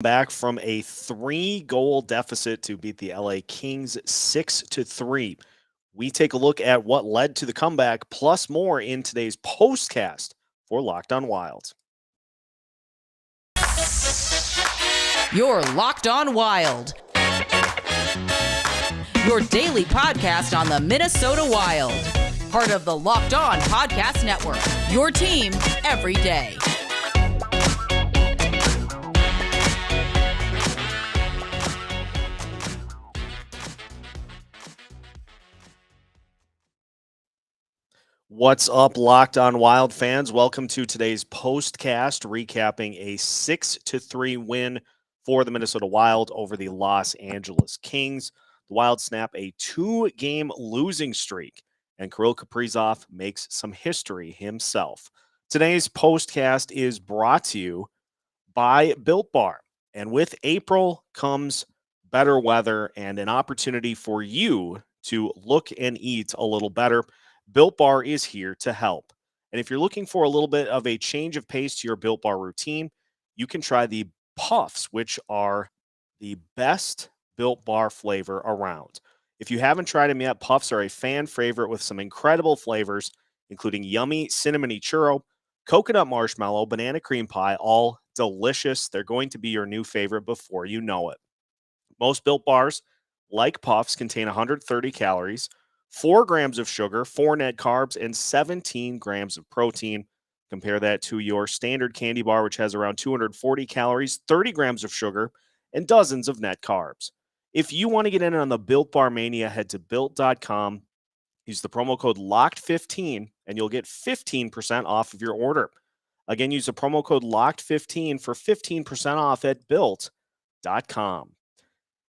Back from a 3-goal deficit to beat the LA Kings 6-3. We take a look at what led to the comeback, plus more in today's postcast for Locked On Wild. You're Locked On Wild, your daily podcast on the Minnesota Wild. Part of the Locked On Podcast Network, your team every day. What's up, Locked On Wild fans? Welcome to today's postcast, recapping a 6-3 win for the Minnesota Wild over the Los Angeles Kings. The Wild snap a 2-game losing streak, and Kirill Kaprizov makes some history himself. Today's postcast is brought to you by Built Bar, and with April comes better weather and an opportunity for you to look and eat a little better. Built Bar is here to help. And if you're looking for a little bit of a change of pace to your Built Bar routine, you can try the Puffs, which are the best Built Bar flavor around. If you haven't tried them yet, Puffs are a fan favorite with some incredible flavors, including yummy cinnamony churro, coconut marshmallow, banana cream pie, all delicious. They're going to be your new favorite before you know it. Most Built Bars, like Puffs, contain 130 calories, 4 grams of sugar, 4 net carbs, and 17 grams of protein. Compare that to your standard candy bar, which has around 240 calories, 30 grams of sugar, and dozens of net carbs. If you want to get in on the Built Bar Mania, head to built.com, use the promo code LOCKED15, and you'll get 15% off of your order. Again, use the promo code LOCKED15 for 15% off at built.com.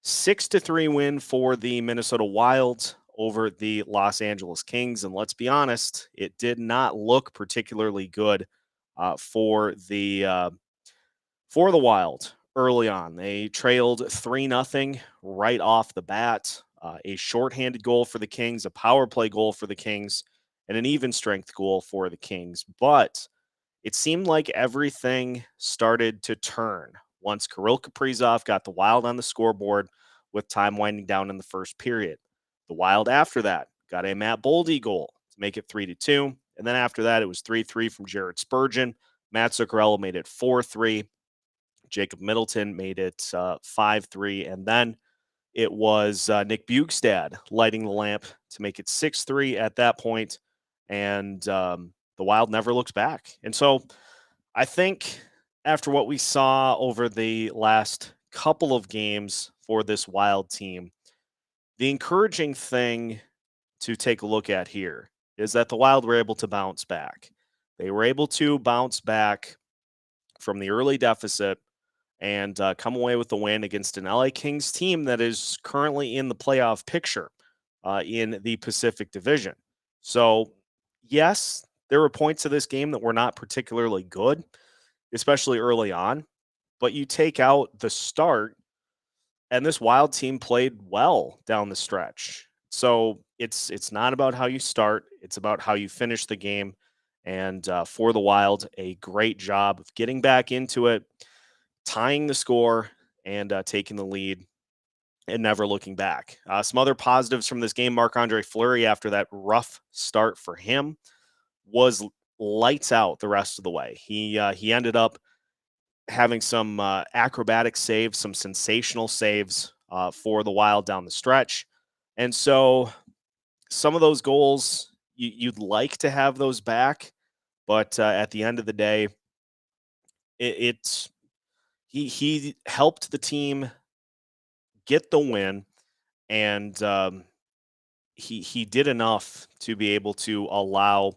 6-3 win for the Minnesota Wild over the Los Angeles Kings. And let's be honest, it did not look particularly good for the Wild early on. They trailed 3-0 right off the bat. A shorthanded goal for the Kings, a power play goal for the Kings, and an even strength goal for the Kings. But it seemed like everything started to turn once Kirill Kaprizov got the Wild on the scoreboard with time winding down in the first period. The Wild after that got a Matt Boldy goal to make it 3-2. And then after that, it was 3-3 from Jared Spurgeon. Matt Zuccarello made it 4-3. Jacob Middleton made it 5-3. And then it was Nick Bjugstad lighting the lamp to make it 6-3 at that point. And the Wild never looks back. And so I think after what we saw over the last couple of games for this Wild team, the encouraging thing to take a look at here is that the Wild were able to bounce back. They were able to bounce back from the early deficit and come away with the win against an LA Kings team that is currently in the playoff picture in the Pacific Division. So, yes, there were points of this game that were not particularly good, especially early on. But you take out the start, and this Wild team played well down the stretch. So it's not about how you start; it's about how you finish the game. And for the Wild, a great job of getting back into it, tying the score, and taking the lead, and never looking back. Some other positives from this game: Marc-Andre Fleury, after that rough start for him, was lights out the rest of the way. He ended up having some acrobatic saves, some sensational saves for the Wild down the stretch. And so some of those goals, you'd like to have those back, but at the end of the day, he helped the team get the win, and he did enough to be able to allow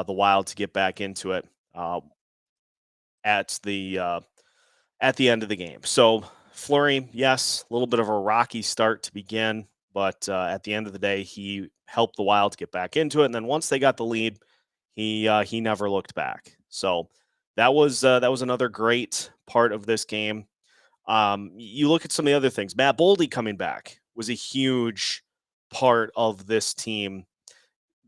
the Wild to get back into it at the end of the game. So Fleury, yes, a little bit of a rocky start to begin, but at the end of the day, he helped the Wild get back into it. And then once they got the lead, he never looked back. So that was another great part of this game. You look at some of the other things. Matt Boldy coming back was a huge part of this team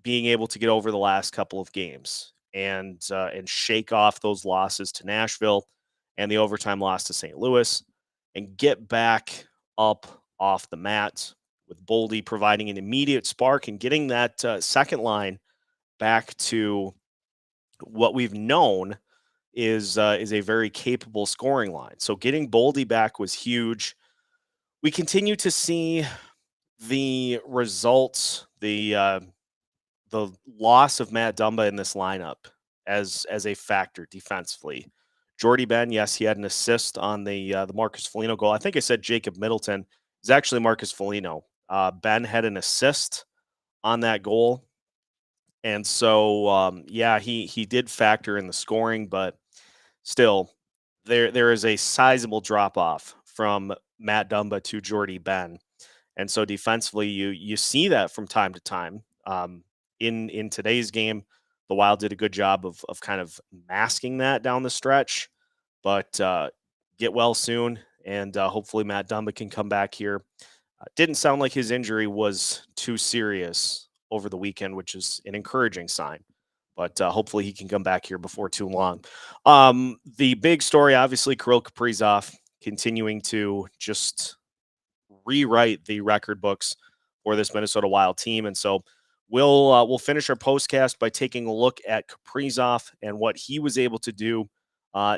being able to get over the last couple of games and shake off those losses to Nashville and the overtime loss to St. Louis, and get back up off the mat, with Boldy providing an immediate spark and getting that second line back to what we've known is a very capable scoring line. So getting Boldy back was huge. We continue to see the results, the loss of Matt Dumba in this lineup as a factor defensively. Jordy Ben, yes, he had an assist on the Marcus Foligno goal. I think I said Jacob Middleton. It's actually Marcus Foligno. Ben had an assist on that goal. And so, he did factor in the scoring, but still, there is a sizable drop off from Matt Dumba to Jordy Ben, and so defensively, you see that from time to time. In today's game, the Wild did a good job of kind of masking that down the stretch, but get well soon, and hopefully Matt Dumba can come back here. Didn't sound like his injury was too serious over the weekend, which is an encouraging sign. But hopefully he can come back here before too long. The big story, obviously, Kirill Kaprizov continuing to just rewrite the record books for this Minnesota Wild team. And so we'll finish our postcast by taking a look at Kaprizov and what he was able to do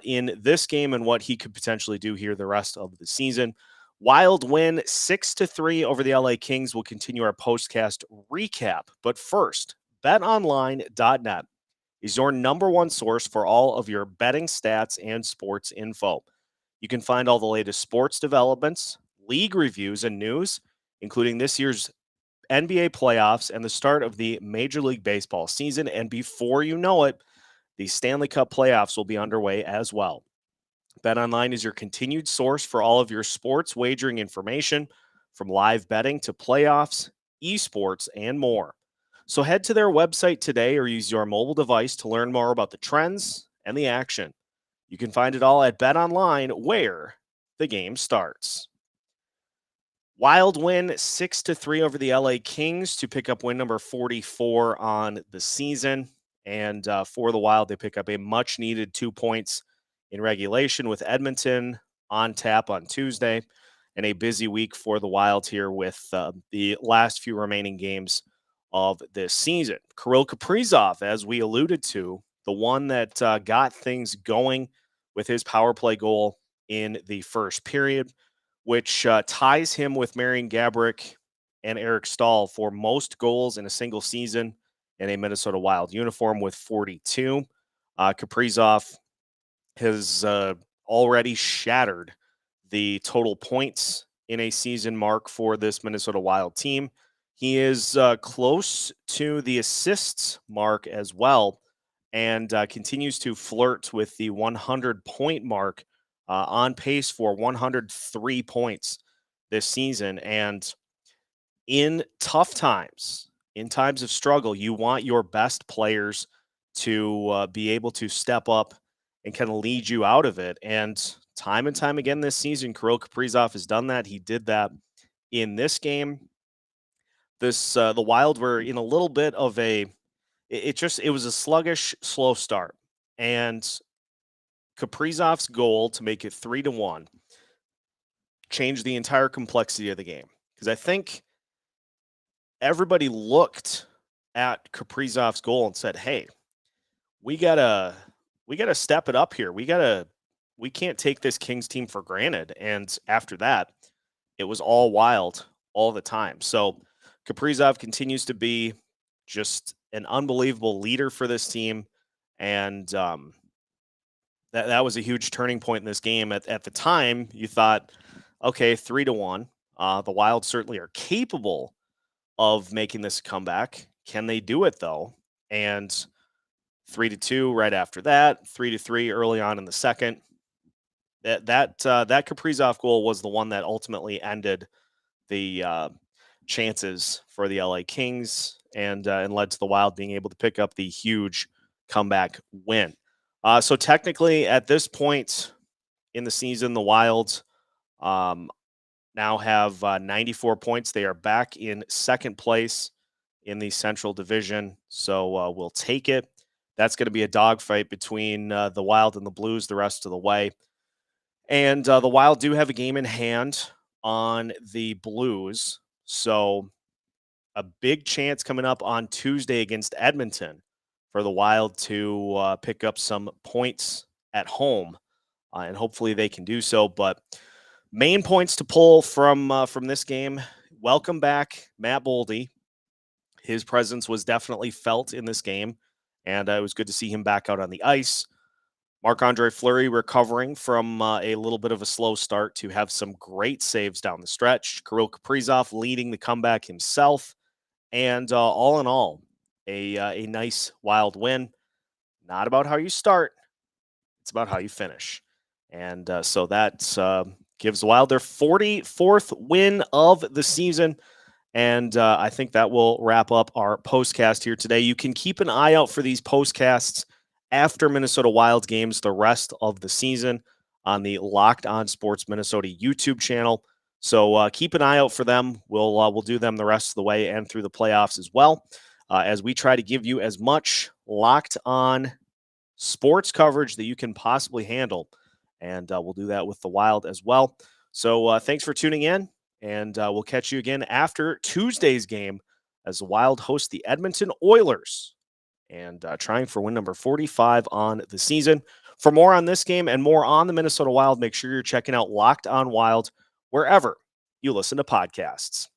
in this game and what he could potentially do here the rest of the season. Wild win 6-3 over the LA Kings. We'll continue our postcast recap. But first, betonline.net is your number one source for all of your betting stats and sports info. You can find all the latest sports developments, league reviews, and news, including this year's NBA playoffs and the start of the Major League Baseball season. And before you know it, the Stanley Cup playoffs will be underway as well. BetOnline is your continued source for all of your sports wagering information, from live betting to playoffs, esports, and more. So head to their website today or use your mobile device to learn more about the trends and the action. You can find it all at BetOnline, where the game starts. Wild win 6-3 over the LA Kings to pick up win number 44 on the season. And for the Wild, they pick up a much-needed 2 points in regulation, with Edmonton on tap on Tuesday, and a busy week for the Wild here with the last few remaining games of this season. Kirill Kaprizov, as we alluded to, the one that got things going with his power play goal in the first period, which ties him with Marian Gaborik and Eric Stahl for most goals in a single season in a Minnesota Wild uniform with 42. Kaprizov has already shattered the total points in a season mark for this Minnesota Wild team. He is close to the assists mark as well, and continues to flirt with the 100-point mark, on pace for 103 points this season. And in tough times, in times of struggle, you want your best players to be able to step up and kind of lead you out of it. And time again this season, Kirill Kaprizov has done that. He did that in this game. The Wild were in a little bit of it was a sluggish, slow start. And Kaprizov's goal to make it 3-1 changed the entire complexity of the game. Because I think everybody looked at Kaprizov's goal and said, hey, we gotta step it up here. We can't take this Kings team for granted. And after that, it was all Wild all the time. So Kaprizov continues to be just an unbelievable leader for this team. And that was a huge turning point in this game. At the time, you thought, okay, 3-1. The Wild certainly are capable of making this comeback. Can they do it, though? And 3-2 right after that, 3-3 early on in the second. That Kaprizov goal was the one that ultimately ended the chances for the LA Kings and led to the Wild being able to pick up the huge comeback win. So technically, at this point in the season, the Wild now have 94 points. They are back in second place in the Central Division, so we'll take it. That's going to be a dogfight between the Wild and the Blues the rest of the way. And the Wild do have a game in hand on the Blues. So a big chance coming up on Tuesday against Edmonton for the Wild to pick up some points at home. And hopefully they can do so. But main points to pull from this game. Welcome back, Matt Boldy. His presence was definitely felt in this game, and it was good to see him back out on the ice. Marc-Andre Fleury recovering from a little bit of a slow start to have some great saves down the stretch. Kirill Kaprizov leading the comeback himself. And all in all, a nice Wild win. Not about how you start, it's about how you finish. And so that gives the Wild their 44th win of the season. And I think that will wrap up our postcast here today. You can keep an eye out for these postcasts after Minnesota Wild games the rest of the season on the Locked On Sports Minnesota YouTube channel. So keep an eye out for them. We'll do them the rest of the way and through the playoffs as well, as we try to give you as much Locked On sports coverage that you can possibly handle. And we'll do that with the Wild as well. So thanks for tuning in, and we'll catch you again after Tuesday's game as the Wild host the Edmonton Oilers and trying for win number 45 on the season. For more on this game and more on the Minnesota Wild, make sure you're checking out Locked On Wild wherever you listen to podcasts.